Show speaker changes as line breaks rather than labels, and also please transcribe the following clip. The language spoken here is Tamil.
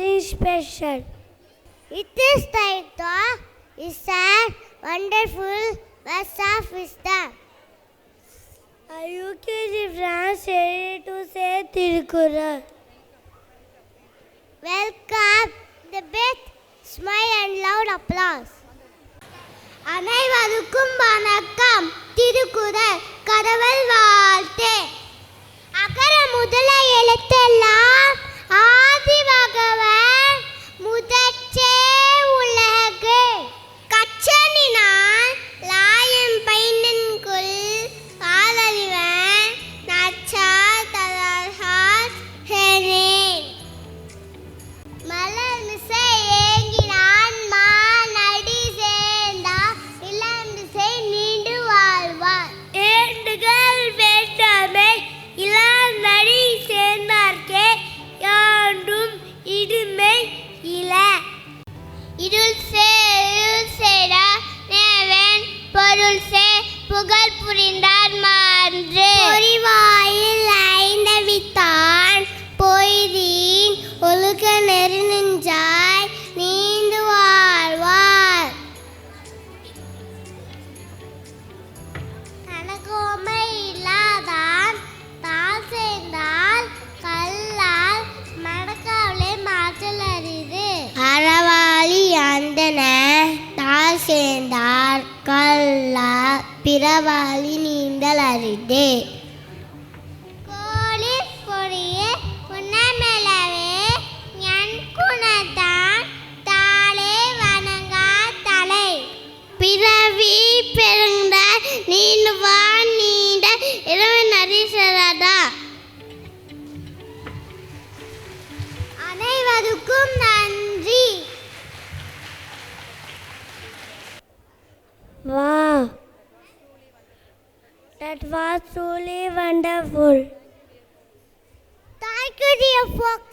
something special.
It is the is a wonderful verse of wisdom.
A UKG France ready to say Tirukural.
Welcome the best smile and loud applause. அனைவருக்கும் வணக்கம். திருக்குறள் கடவுள் வாழ்த்து. அகர முதல எழுத்தெல்லாம் ஆதி பகவன் முதற்றே உலகு. கற்றனினால் லாயம் பைனன்குள் ஆதறிவன் நச்சார் தளர்கார் ஹெனேன். மலர் மிசை ஏங்கினான் மானடி சேர்ந்தார் இளந்திசை நீண்டு வாழ்வார்.
ஏண்டுகள் வேண்டாமை இளநடி சேர்ந்தார்க்கே யாண்டும் இடுமை இல.
இருள் சேர நேவன் பொருள் சே புகழ் புரிந்தார் மான்று. பொறிவாயில் ஐந்தவித்தான் பொய்தீன் ஒழுக நெருஞ்சாய் நீந்து வாழ்வார். தனக்கோமை இல்லாதான் தாழ் சேர்ந்தால் கல்லால் மடக்காவலை மாற்றல் அரிது. அறவாளி அந்தன தாழ் சேர்ந்தார் கல்லால் பிறவாளி நீந்தல் அரிது. கோழி பொறியே புன்னமெலவே என் குணத்தான் தாளே வணங்கா தலை. பிறவி பெருந்த நீண்டுவான் நீண்ட இறைவன் அரிசரதா. அனைவருக்கும் நன்றி.
Wow, that was truly wonderful.
Thank you, dear folks.